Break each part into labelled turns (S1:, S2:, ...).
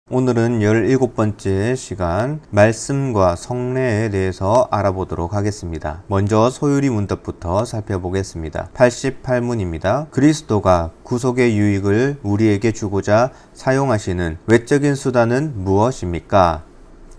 S1: 오늘은 17번째 시간 말씀과 성례에 대해서 알아보도록 하겠습니다. 먼저 소유리 문답부터 살펴보겠습니다. 88문입니다. 그리스도가 구속의 유익을 우리에게 주고자 사용하시는 외적인 수단은 무엇입니까?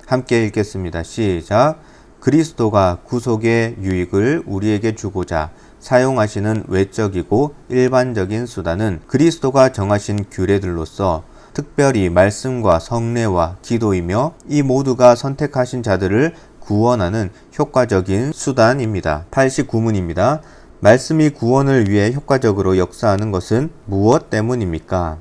S1: 함께 읽겠습니다. 시작. 그리스도가 구속의 유익을 우리에게 주고자 사용하시는 외적이고 일반적인 수단은 그리스도가 정하신 규례들로서 특별히 말씀과 성례와 기도이며 이 모두가 선택하신 자들을 구원하는 효과적인 수단입니다. 89문입니다. 말씀이 구원을 위해 효과적으로 역사하는 것은 무엇 때문입니까?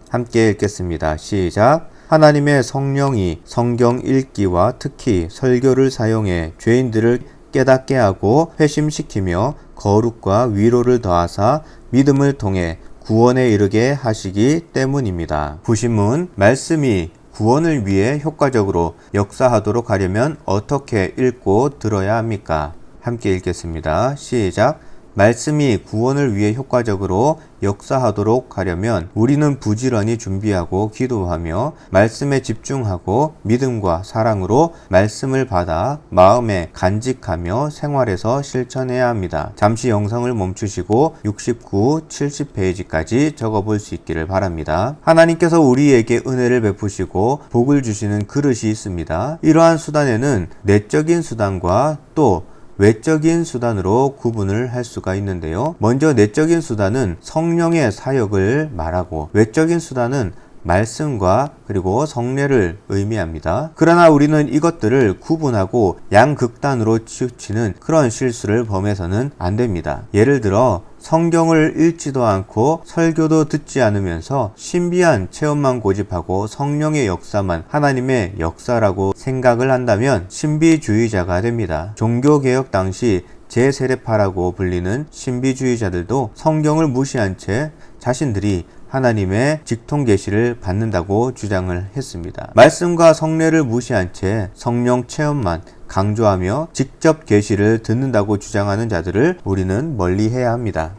S1: 함께 읽겠습니다. 시작. 하나님의 성령이 성경 읽기와 특히 설교를 사용해 죄인들을 깨닫게 하고 회심시키며 거룩과 위로를 더하사 믿음을 통해 구원에 이르게 하시기 때문입니다. 90문, 말씀이 구원을 위해 효과적으로 역사하도록 하려면 어떻게 읽고 들어야 합니까? 함께 읽겠습니다. 시작. 말씀이 구원을 위해 효과적으로 역사하도록 하려면 우리는 부지런히 준비하고 기도하며 말씀에 집중하고 믿음과 사랑으로 말씀을 받아 마음에 간직하며 생활에서 실천해야 합니다. 잠시 영상을 멈추시고 69, 70페이지까지 적어볼 수 있기를 바랍니다. 하나님께서 우리에게 은혜를 베푸시고 복을 주시는 그릇이 있습니다. 이러한 수단에는 내적인 수단과 또 외적인 수단으로 구분을 할 수가 있는데요. 먼저 내적인 수단은 성령의 사역을 말하고 외적인 수단은 말씀과 그리고 성례를 의미합니다. 그러나 우리는 이것들을 구분하고 양극단으로 치우치는 그런 실수를 범해서는 안 됩니다. 예를 들어 성경을 읽지도 않고 설교도 듣지 않으면서 신비한 체험만 고집하고 성령의 역사만 하나님의 역사라고 생각을 한다면 신비주의자가 됩니다. 종교개혁 당시 제세례파라고 불리는 신비주의자들도 성경을 무시한 채 자신들이 하나님의 직통 계시를 받는다고 주장을 했습니다. 말씀과 성례를 무시한 채 성령 체험만 강조하며 직접 계시를 듣는다고 주장하는 자들을 우리는 멀리해야 합니다.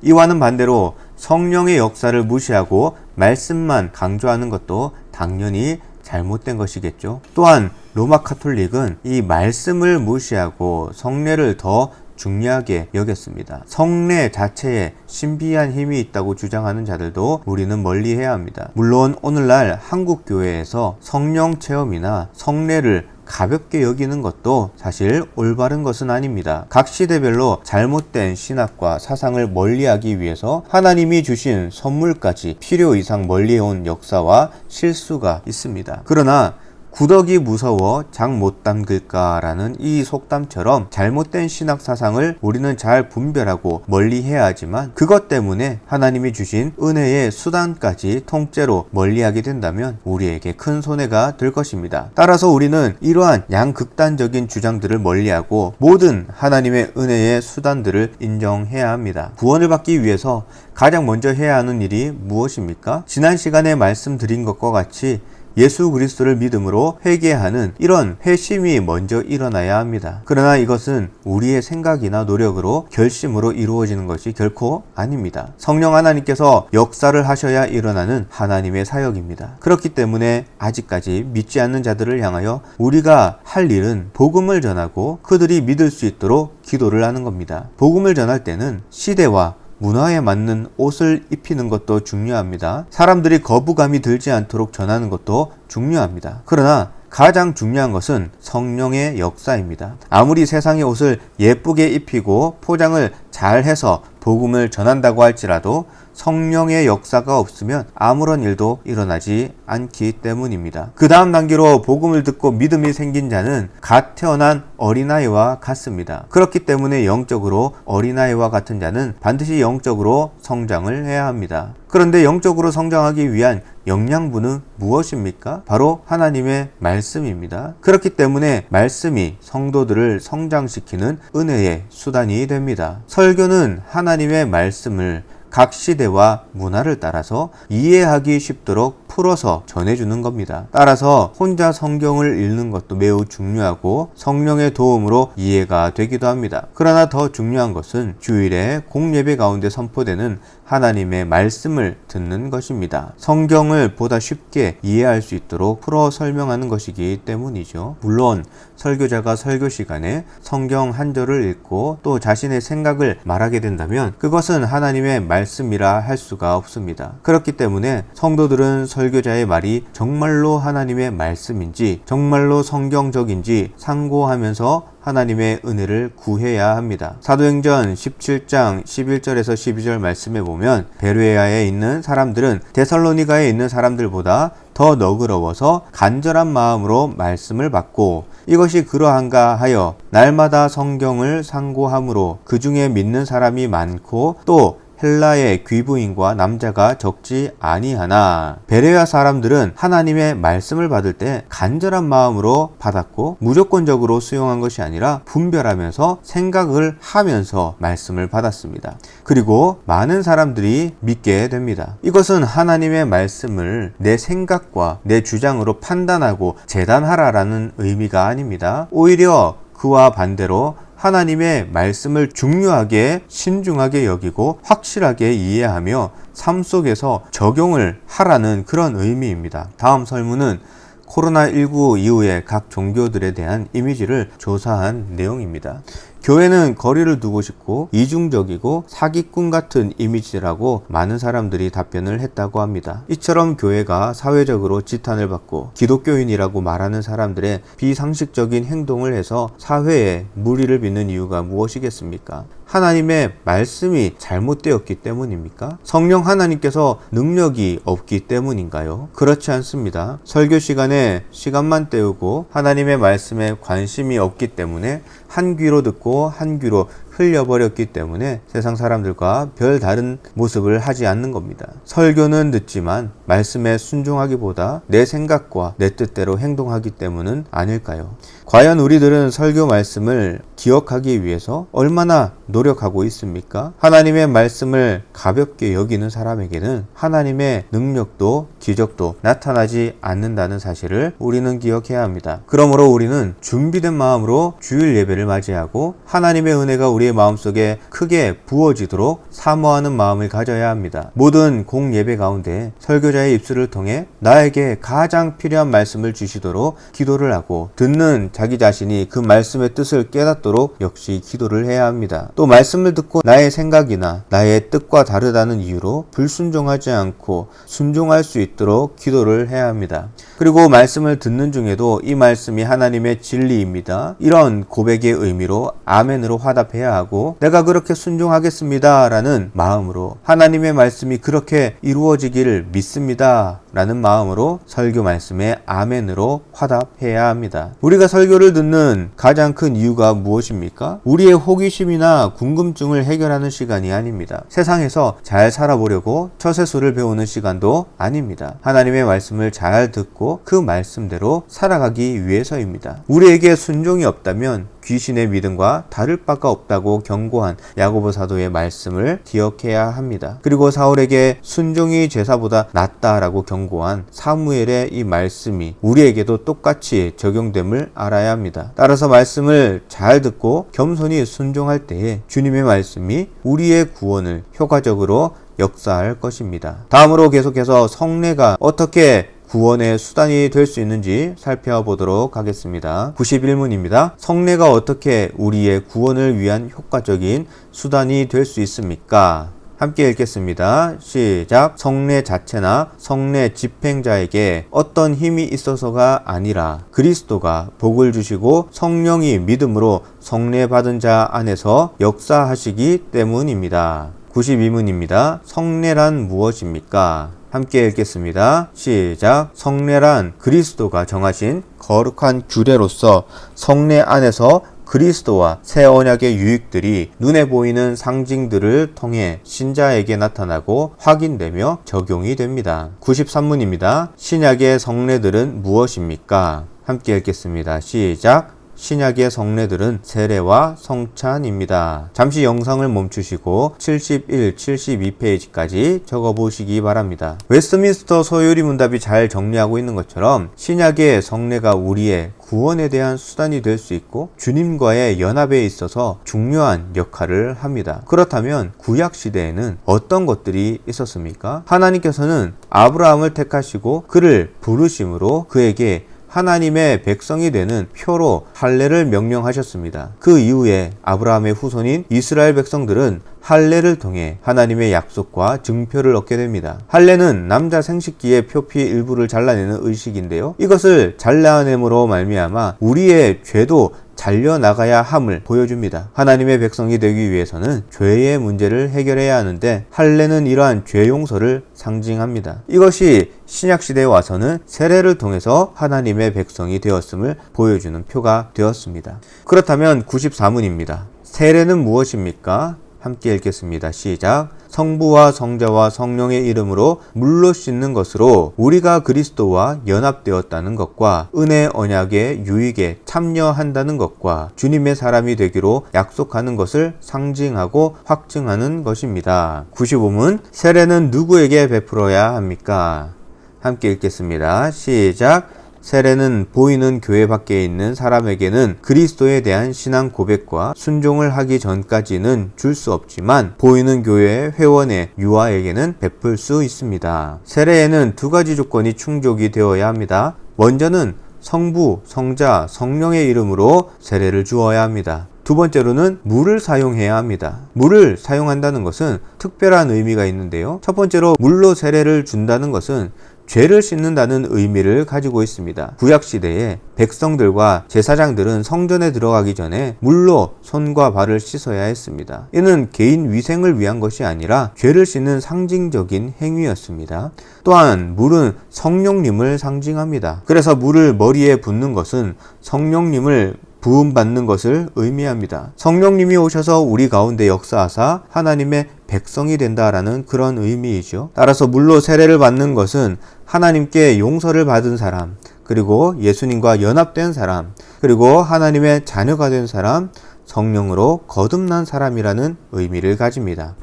S1: 이와는 반대로 성령의 역사를 무시하고 말씀만 강조하는 것도 당연히 잘못된 것이겠죠. 또한 로마 카톨릭은 이 말씀을 무시하고 성례를 더 중요하게 여겼습니다. 성례 자체에 신비한 힘이 있다고 주장하는 자들도 우리는 멀리해야 합니다. 물론 오늘날 한국 교회에서 성령 체험이나 성례를 가볍게 여기는 것도 사실 올바른 것은 아닙니다. 각 시대별로 잘못된 신학과 사상을 멀리하기 위해서 하나님이 주신 선물까지 필요 이상 멀리해온 역사와 실수가 있습니다. 그러나 구덕이 무서워 장 못 담글까라는 이 속담처럼 잘못된 신학 사상을 우리는 잘 분별하고 멀리해야 하지만 그것 때문에 하나님이 주신 은혜의 수단까지 통째로 멀리하게 된다면 우리에게 큰 손해가 될 것입니다. 따라서 우리는 이러한 양극단적인 주장들을 멀리하고 모든 하나님의 은혜의 수단들을 인정해야 합니다. 구원을 받기 위해서 가장 먼저 해야 하는 일이 무엇입니까? 지난 시간에 말씀드린 것과 같이 예수 그리스도를 믿음으로 회개하는 이런 회심이 먼저 일어나야 합니다. 그러나 이것은 우리의 생각이나 노력으로 결심으로 이루어지는 것이 결코 아닙니다. 성령 하나님께서 역사를 하셔야 일어나는 하나님의 사역입니다. 그렇기 때문에 아직까지 믿지 않는 자들을 향하여 우리가 할 일은 복음을 전하고 그들이 믿을 수 있도록 기도를 하는 겁니다. 복음을 전할 때는 시대와 문화에 맞는 옷을 입히는 것도 중요합니다. 사람들이 거부감이 들지 않도록 전하는 것도 중요합니다. 그러나 가장 중요한 것은 성령의 역사입니다. 아무리 세상의 옷을 예쁘게 입히고 포장을 잘 해서 복음을 전한다고 할지라도 성령의 역사가 없으면 아무런 일도 일어나지 않기 때문입니다. 그 다음 단계로 복음을 듣고 믿음이 생긴 자는 갓 태어난 어린아이와 같습니다. 그렇기 때문에 영적으로 어린아이와 같은 자는 반드시 영적으로 성장을 해야 합니다. 그런데 영적으로 성장하기 위한 영양분은 무엇입니까? 바로 하나님의 말씀입니다. 그렇기 때문에 말씀이 성도들을 성장시키는 은혜의 수단이 됩니다. 설교는 하나님의 말씀을 각 시대와 문화를 따라서 이해하기 쉽도록 풀어서 전해주는 겁니다. 따라서 혼자 성경을 읽는 것도 매우 중요하고 성령의 도움으로 이해가 되기도 합니다. 그러나 더 중요한 것은 주일에 공예배 가운데 선포되는 하나님의 말씀을 듣는 것입니다. 성경을 보다 쉽게 이해할 수 있도록 풀어 설명하는 것이기 때문이죠. 물론 설교자가 설교 시간에 성경 한 절을 읽고 또 자신의 생각을 말하게 된다면 그것은 하나님의 말씀이라 할 수가 없습니다. 그렇기 때문에 성도들은 설교자의 말이 정말로 하나님의 말씀인지 정말로 성경적인지 상고하면서 하나님의 은혜를 구해야 합니다. 사도행전 17장 11절에서 12절 말씀에 보면 베레아에 있는 사람들은 데살로니가에 있는 사람들보다 더 너그러워서 간절한 마음으로 말씀을 받고 이것이 그러한가 하여 날마다 성경을 상고함으로 그 중에 믿는 사람이 많고 또 헬라의 귀부인과 남자가 적지 아니하나. 베레아 사람들은 하나님의 말씀을 받을 때 간절한 마음으로 받았고 무조건적으로 수용한 것이 아니라 분별하면서 생각을 하면서 말씀을 받았습니다. 그리고 많은 사람들이 믿게 됩니다. 이것은 하나님의 말씀을 내 생각과 내 주장으로 판단하고 재단하라라는 의미가 아닙니다. 오히려 그와 반대로 하나님의 말씀을 중요하게 신중하게 여기고 확실하게 이해하며 삶 속에서 적용을 하라는 그런 의미입니다. 다음 설문은 코로나19 이후에 각 종교들에 대한 이미지를 조사한 내용입니다. 교회는 거리를 두고 싶고 이중적이고 사기꾼 같은 이미지라고 많은 사람들이 답변을 했다고 합니다. 이처럼 교회가 사회적으로 지탄을 받고 기독교인이라고 말하는 사람들의 비상식적인 행동을 해서 사회에 무리를 빚는 이유가 무엇이겠습니까? 하나님의 말씀이 잘못되었기 때문입니까? 성령 하나님께서 능력이 없기 때문인가요? 그렇지 않습니다. 설교 시간에 시간만 때우고 하나님의 말씀에 관심이 없기 때문에 한 귀로 듣고 한 귀로 흘려버렸기 때문에 세상 사람들과 별 다른 모습을 하지 않는 겁니다. 설교는 듣지만 말씀에 순종하기보다 내 생각과 내 뜻대로 행동하기 때문은 아닐까요? 과연 우리들은 설교 말씀을 기억하기 위해서 얼마나 노력하고 있습니까? 하나님의 말씀을 가볍게 여기는 사람에게는 하나님의 능력도 기적도 나타나지 않는다는 사실을 우리는 기억해야 합니다. 그러므로 우리는 준비된 마음으로 주일 예배를 맞이하고 하나님의 은혜가 우리의 마음속에 크게 부어지도록 사모하는 마음을 가져야 합니다. 모든 공예배 가운데 설교자의 입술을 통해 나에게 가장 필요한 말씀을 주시도록 기도를 하고 듣는 자기 자신이 그 말씀의 뜻을 깨닫도록 역시 기도를 해야 합니다. 또 말씀을 듣고 나의 생각이나 나의 뜻과 다르다는 이유로 불순종하지 않고 순종할 수 있도록 기도를 해야 합니다. 그리고 말씀을 듣는 중에도 이 말씀이 하나님의 진리입니다. 이런 고백의 의미로 아멘으로 화답해야 하고 내가 그렇게 순종하겠습니다 라는 마음으로 하나님의 말씀이 그렇게 이루어지기를 믿습니다 라는 마음으로 설교 말씀에 아멘으로 화답해야 합니다. 우리가 설교를 듣는 가장 큰 이유가 무엇입니까? 우리의 호기심이나 궁금증을 해결하는 시간이 아닙니다. 세상에서 잘 살아보려고 처세술을 배우는 시간도 아닙니다. 하나님의 말씀을 잘 듣고 그 말씀대로 살아가기 위해서입니다. 우리에게 순종이 없다면 귀신의 믿음과 다를 바가 없다고 경고한 야고보 사도의 말씀을 기억해야 합니다. 그리고 사울에게 순종이 제사보다 낫다라고 경고한 사무엘의 이 말씀이 우리에게도 똑같이 적용됨을 알아야 합니다. 따라서 말씀을 잘 듣고 겸손히 순종할 때에 주님의 말씀이 우리의 구원을 효과적으로 역사할 것입니다. 다음으로 계속해서 성례가 어떻게 구원의 수단이 될 수 있는지 살펴보도록 하겠습니다. 91문입니다. 성례가 어떻게 우리의 구원을 위한 효과적인 수단이 될 수 있습니까? 함께 읽겠습니다. 시작. 성례 자체나 성례 집행자에게 어떤 힘이 있어서가 아니라 그리스도가 복을 주시고 성령이 믿음으로 성례 받은 자 안에서 역사하시기 때문입니다. 92문입니다. 성례란 무엇입니까? 함께 읽겠습니다. 시작. 성례란 그리스도가 정하신 거룩한 규례로서 성례 안에서 그리스도와 새 언약의 유익들이 눈에 보이는 상징들을 통해 신자에게 나타나고 확인되며 적용이 됩니다. 93문입니다. 신약의 성례들은 무엇입니까? 함께 읽겠습니다. 시작. 신약의 성례들은 세례와 성찬입니다. 잠시 영상을 멈추시고 71, 72페이지까지 적어보시기 바랍니다. 웨스트민스터 소요리 문답이 잘 정리하고 있는 것처럼 신약의 성례가 우리의 구원에 대한 수단이 될 수 있고 주님과의 연합에 있어서 중요한 역할을 합니다. 그렇다면 구약 시대에는 어떤 것들이 있었습니까? 하나님께서는 아브라함을 택하시고 그를 부르심으로 그에게 하나님의 백성이 되는 표로 할례를 명령하셨습니다. 그 이후에 아브라함의 후손인 이스라엘 백성들은 할례를 통해 하나님의 약속과 증표를 얻게 됩니다. 할례는 남자 생식기의 표피 일부를 잘라내는 의식인데요. 이것을 잘라냄으로 말미암아 우리의 죄도 잘려나가야 함을 보여줍니다. 하나님의 백성이 되기 위해서는 죄의 문제를 해결해야 하는데 할례는 이러한 죄 용서를 상징합니다. 이것이 신약시대에 와서는 세례를 통해서 하나님의 백성이 되었음을 보여주는 표가 되었습니다. 그렇다면 94문입니다. 세례는 무엇입니까? 함께 읽겠습니다. 시작. 성부와 성자와 성령의 이름으로 물로 씻는 것으로 우리가 그리스도와 연합되었다는 것과 은혜 언약의 유익에 참여한다는 것과 주님의 사람이 되기로 약속하는 것을 상징하고 확증하는 것입니다. 95문. 세례는 누구에게 베풀어야 합니까? 함께 읽겠습니다. 시작. 세례는 보이는 교회 밖에 있는 사람에게는 그리스도에 대한 신앙 고백과 순종을 하기 전까지는 줄 수 없지만 보이는 교회의 회원의 유아에게는 베풀 수 있습니다. 세례에는 두 가지 조건이 충족이 되어야 합니다. 먼저는 성부, 성자, 성령의 이름으로 세례를 주어야 합니다. 두 번째로는 물을 사용해야 합니다. 물을 사용한다는 것은 특별한 의미가 있는데요. 첫 번째로 물로 세례를 준다는 것은 죄를 씻는다는 의미를 가지고 있습니다. 구약시대에 백성들과 제사장들은 성전에 들어가기 전에 물로 손과 발을 씻어야 했습니다. 이는 개인 위생을 위한 것이 아니라 죄를 씻는 상징적인 행위였습니다. 또한 물은 성령님을 상징합니다. 그래서 물을 머리에 붓는 것은 성령님을 부음받는 것을 의미합니다. 성령님이 오셔서 우리 가운데 역사하사 하나님의 백성이 된다라는 그런 의미이죠. 따라서 물로 세례를 받는 것은 하나님께 용서를 받은 사람, 그리고 예수님과 연합된 사람, 그리고 하나님의 자녀가 된 사람, 성령으로 거듭난 사람이라는 의미를 가집니다.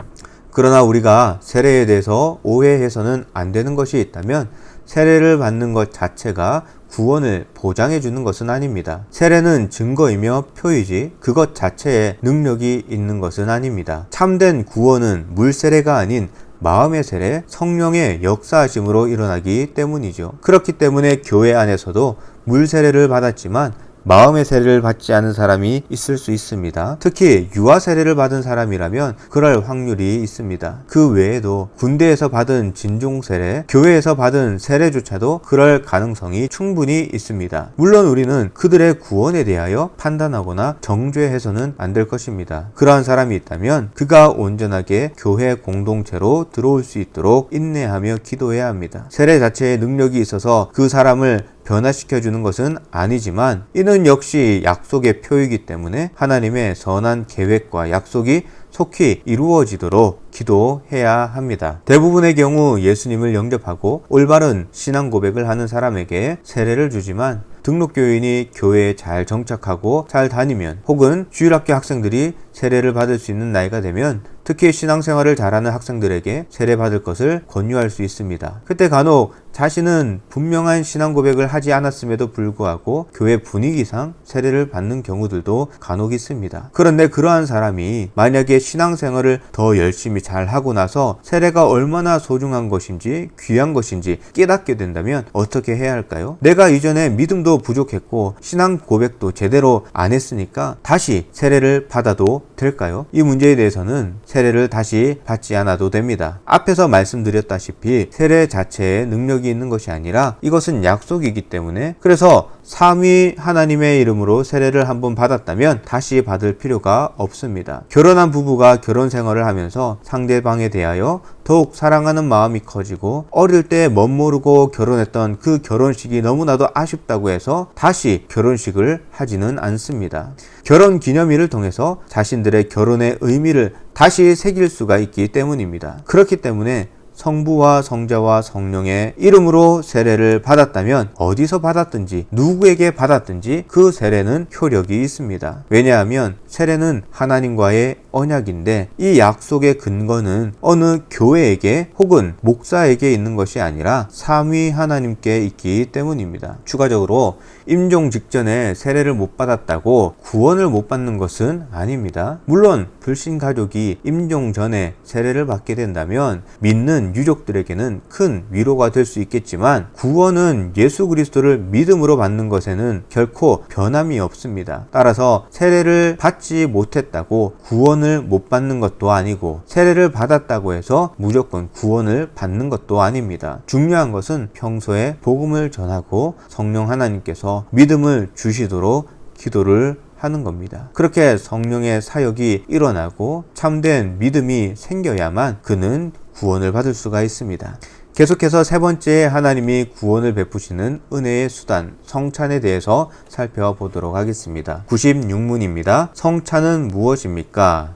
S1: 그러나 우리가 세례에 대해서 오해해서는 안 되는 것이 있다면 세례를 받는 것 자체가 구원을 보장해 주는 것은 아닙니다. 세례는 증거이며 표이지 그것 자체에 능력이 있는 것은 아닙니다. 참된 구원은 물세례가 아닌 마음의 세례, 성령의 역사하심으로 일어나기 때문이죠. 그렇기 때문에 교회 안에서도 물세례를 받았지만 마음의 세례를 받지 않은 사람이 있을 수 있습니다. 특히 유아 세례를 받은 사람이라면 그럴 확률이 있습니다. 그 외에도 군대에서 받은 진종 세례, 교회에서 받은 세례조차도 그럴 가능성이 충분히 있습니다. 물론 우리는 그들의 구원에 대하여 판단하거나 정죄해서는 안 될 것입니다. 그러한 사람이 있다면 그가 온전하게 교회 공동체로 들어올 수 있도록 인내하며 기도해야 합니다. 세례 자체에 능력이 있어서 그 사람을 변화시켜주는 것은 아니지만 이는 역시 약속의 표이기 때문에 하나님의 선한 계획과 약속이 속히 이루어지도록 기도해야 합니다. 대부분의 경우 예수님을 영접하고 올바른 신앙 고백을 하는 사람에게 세례를 주지만 등록교인이 교회에 잘 정착하고 잘 다니면 혹은 주일학교 학생들이 세례를 받을 수 있는 나이가 되면 특히 신앙생활을 잘하는 학생들에게 세례받을 것을 권유할 수 있습니다. 그때 간혹 자신은 분명한 신앙 고백을 하지 않았음에도 불구하고 교회 분위기상 세례를 받는 경우들도 간혹 있습니다. 그런데 그러한 사람이 만약에 신앙생활을 더 열심히 잘 하고 나서 세례가 얼마나 소중한 것인지 귀한 것인지 깨닫게 된다면 어떻게 해야 할까요? 내가 이전에 믿음도 부족했고 신앙 고백도 제대로 안 했으니까 다시 세례를 받아도 될까요? 이 문제에 대해서는 세례를 다시 받지 않아도 됩니다. 앞에서 말씀드렸다시피 세례 자체에 능력이 있는 것이 아니라 이것은 약속이기 때문에 그래서 삼위 하나님의 이름으로 세례를 한번 받았다면 다시 받을 필요가 없습니다. 결혼한 부부가 결혼 생활을 하면서 상대방에 대하여 더욱 사랑하는 마음이 커지고 어릴 때 멋모르고 결혼했던 그 결혼식이 너무나도 아쉽다고 해서 다시 결혼식을 하지는 않습니다. 결혼 기념일을 통해서 자신들의 결혼의 의미를 다시 새길 수가 있기 때문입니다. 그렇기 때문에 성부와 성자와 성령의 이름으로 세례를 받았다면 어디서 받았든지 누구에게 받았든지 그 세례는 효력이 있습니다. 왜냐하면 세례는 하나님과의 언약인데 이 약속의 근거는 어느 교회에게 혹은 목사에게 있는 것이 아니라 삼위 하나님께 있기 때문입니다. 추가적으로 임종 직전에 세례를 못 받았다고 구원을 못 받는 것은 아닙니다. 물론 불신 가족이 임종 전에 세례를 받게 된다면 믿는 유족들에게는 큰 위로가 될 수 있겠지만 구원은 예수 그리스도를 믿음으로 받는 것에는 결코 변함이 없습니다. 따라서 세례를 받지 못했다고 구원을 못 받는 것도 아니고 세례를 받았다고 해서 무조건 구원을 받는 것도 아닙니다. 중요한 것은 평소에 복음을 전하고 성령 하나님께서 믿음을 주시도록 기도를 하는 겁니다. 그렇게 성령의 사역이 일어나고 참된 믿음이 생겨야만 그는 구원을 받을 수가 있습니다. 계속해서 세 번째 하나님이 구원을 베푸시는 은혜의 수단 성찬에 대해서 살펴보도록 하겠습니다. 96문입니다. 성찬은 무엇입니까?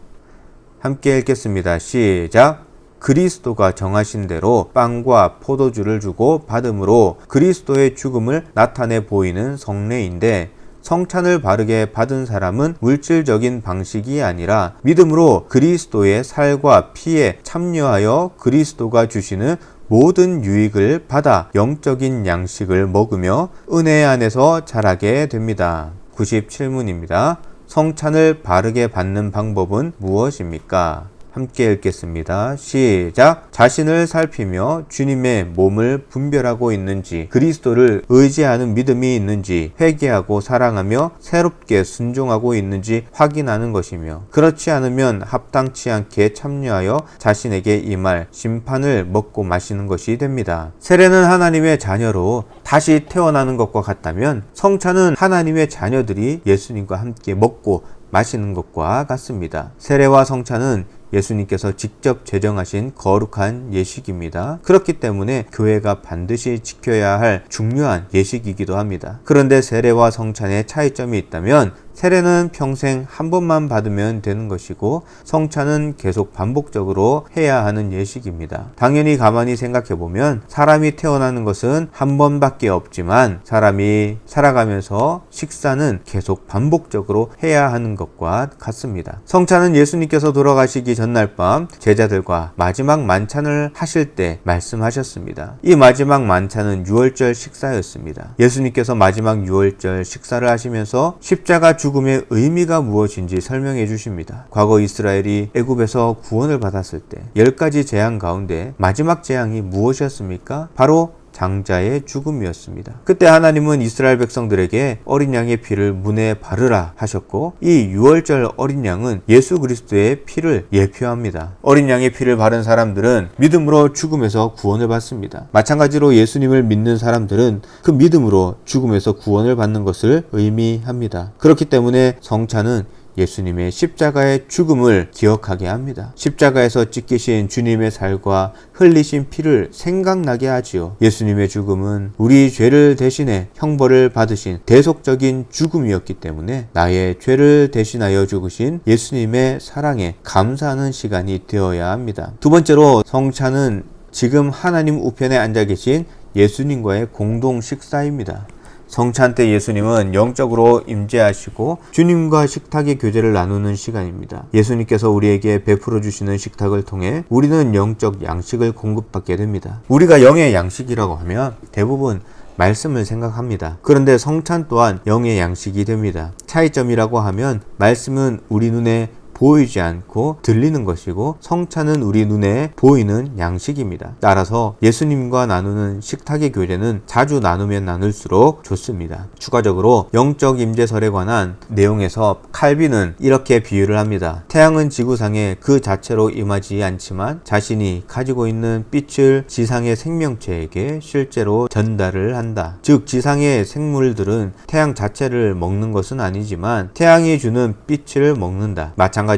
S1: 함께 읽겠습니다. 시작! 그리스도가 정하신 대로 빵과 포도주를 주고 받음으로 그리스도의 죽음을 나타내 보이는 성례인데 성찬을 바르게 받은 사람은 물질적인 방식이 아니라 믿음으로 그리스도의 살과 피에 참여하여 그리스도가 주시는 모든 유익을 받아 영적인 양식을 먹으며 은혜 안에서 자라게 됩니다. 97문입니다. 성찬을 바르게 받는 방법은 무엇입니까? 함께 읽겠습니다. 시작! 자신을 살피며 주님의 몸을 분별하고 있는지 그리스도를 의지하는 믿음이 있는지 회개하고 사랑하며 새롭게 순종하고 있는지 확인하는 것이며 그렇지 않으면 합당치 않게 참여하여 자신에게 임할 심판을 먹고 마시는 것이 됩니다. 세례는 하나님의 자녀로 다시 태어나는 것과 같다면 성찬은 하나님의 자녀들이 예수님과 함께 먹고 마시는 것과 같습니다. 세례와 성찬은 예수님께서 직접 제정하신 거룩한 예식입니다. 그렇기 때문에 교회가 반드시 지켜야 할 중요한 예식이기도 합니다. 그런데 세례와 성찬의 차이점이 있다면 세례는 평생 한 번만 받으면 되는 것이고 성찬은 계속 반복적으로 해야 하는 예식입니다. 당연히 가만히 생각해보면 사람이 태어나는 것은 한 번밖에 없지만 사람이 살아가면서 식사는 계속 반복적으로 해야 하는 것과 같습니다. 성찬은 예수님께서 돌아가시기 전날 밤 제자들과 마지막 만찬을 하실 때 말씀하셨습니다. 이 마지막 만찬은 유월절 식사였습니다. 예수님께서 마지막 유월절 식사를 하시면서 십자가 죽음의 의미가 무엇인지 설명해 주십니다. 과거 이스라엘이 애굽에서 구원을 받았을 때 10가지 재앙 가운데 마지막 재앙이 무엇이었습니까? 바로 장자의 죽음이었습니다. 그때 하나님은 이스라엘 백성들에게 어린 양의 피를 문에 바르라 하셨고 이 유월절 어린 양은 예수 그리스도의 피를 예표합니다. 어린 양의 피를 바른 사람들은 믿음으로 죽음에서 구원을 받습니다. 마찬가지로 예수님을 믿는 사람들은 그 믿음으로 죽음에서 구원을 받는 것을 의미합니다. 그렇기 때문에 성찬은 예수님의 십자가의 죽음을 기억하게 합니다. 십자가에서 찢기신 주님의 살과 흘리신 피를 생각나게 하지요. 예수님의 죽음은 우리 죄를 대신해 형벌을 받으신 대속적인 죽음이었기 때문에 나의 죄를 대신하여 죽으신 예수님의 사랑에 감사하는 시간이 되어야 합니다. 두 번째로 성찬은 지금 하나님 우편에 앉아 계신 예수님과의 공동 식사입니다. 성찬 때 예수님은 영적으로 임재하시고 주님과 식탁의 교제를 나누는 시간입니다. 예수님께서 우리에게 베풀어 주시는 식탁을 통해 우리는 영적 양식을 공급받게 됩니다. 우리가 영의 양식이라고 하면 대부분 말씀을 생각합니다. 그런데 성찬 또한 영의 양식이 됩니다. 차이점이라고 하면 말씀은 우리 눈에 보이지 않고 들리는 것이고 성찬은 우리 눈에 보이는 양식입니다. 따라서 예수님과 나누는 식탁의 교제는 자주 나누면 나눌수록 좋습니다. 추가적으로 영적 임재설에 관한 내용에서 칼빈은 이렇게 비유를 합니다. 태양은 지구상에 그 자체로 임하지 않지만 자신이 가지고 있는 빛을 지상의 생명체에게 실제로 전달을 한다. 즉 지상의 생물들은 태양 자체를 먹는 것은 아니지만 태양이 주는 빛을 먹는다. 마찬가지로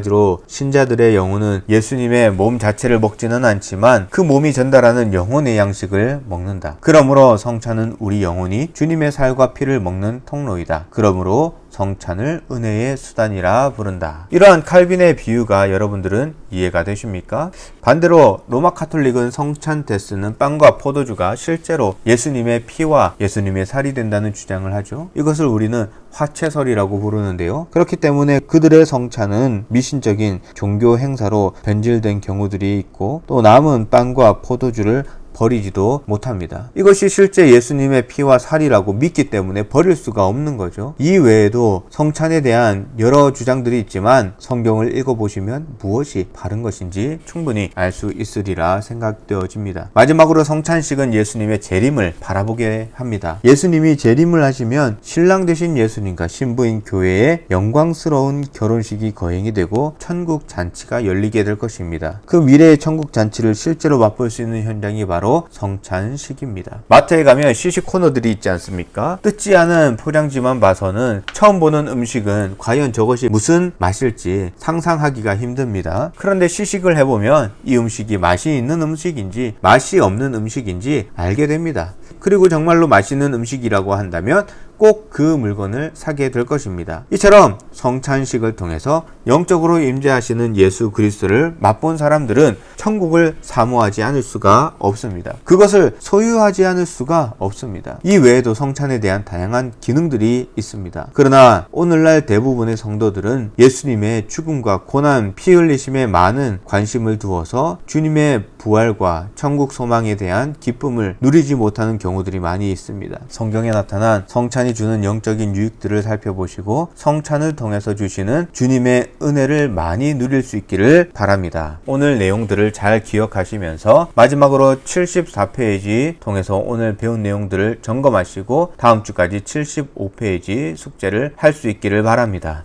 S1: 신자들의 영혼은 예수님의 몸 자체를 먹지는 않지만 그 몸이 전달하는 영혼의 양식을 먹는다. 그러므로 성찬은 우리 영혼이 주님의 살과 피를 먹는 통로이다. 그러므로 성찬을 은혜의 수단이라 부른다. 이러한 칼빈의 비유가 여러분들은 이해가 되십니까? 반대로 로마 카톨릭은 성찬 때 쓰는 빵과 포도주가 실제로 예수님의 피와 예수님의 살이 된다는 주장을 하죠. 이것을 우리는 화채설이라고 부르는데요. 그렇기 때문에 그들의 성찬은 미신적인 종교 행사로 변질된 경우들이 있고, 또 남은 빵과 포도주를 버리지도 못합니다. 이것이 실제 예수님의 피와 살이라고 믿기 때문에 버릴 수가 없는 거죠. 이 외에도 성찬에 대한 여러 주장들이 있지만 성경을 읽어보시면 무엇이 바른 것인지 충분히 알 수 있으리라 생각되어집니다. 마지막으로 성찬식은 예수님의 재림을 바라보게 합니다. 예수님이 재림을 하시면 신랑 되신 예수님과 신부인 교회의 영광스러운 결혼식이 거행이 되고 천국 잔치가 열리게 될 것입니다. 그 미래의 천국 잔치를 실제로 맛볼 수 있는 현장이 바로 성찬식입니다. 마트에 가면 시식 코너들이 있지 않습니까? 뜯지 않은 포장지만 봐서는 처음 보는 음식은 과연 저것이 무슨 맛일지 상상하기가 힘듭니다. 그런데 시식을 해보면 이 음식이 맛이 있는 음식인지 맛이 없는 음식인지 알게 됩니다. 그리고 정말로 맛있는 음식이라고 한다면 꼭 그 물건을 사게 될 것입니다. 이처럼 성찬식을 통해서 영적으로 임재하시는 예수 그리스도를 맛본 사람들은 천국을 사모하지 않을 수가 없습니다. 그것을 소유하지 않을 수가 없습니다. 이 외에도 성찬에 대한 다양한 기능들이 있습니다. 그러나 오늘날 대부분의 성도들은 예수님의 죽음과 고난, 피 흘리심에 많은 관심을 두어서 주님의 부활과 천국 소망에 대한 기쁨을 누리지 못하는 경우들이 많이 있습니다. 성경에 나타난 성찬이 주는 영적인 유익들을 살펴보시고 성찬을 통해서 주시는 주님의 은혜를 많이 누릴 수 있기를 바랍니다. 오늘 내용들을 잘 기억하시면서 마지막으로 74페이지 통해서 오늘 배운 내용들을 점검하시고 다음 주까지 75페이지 숙제를 할 수 있기를 바랍니다.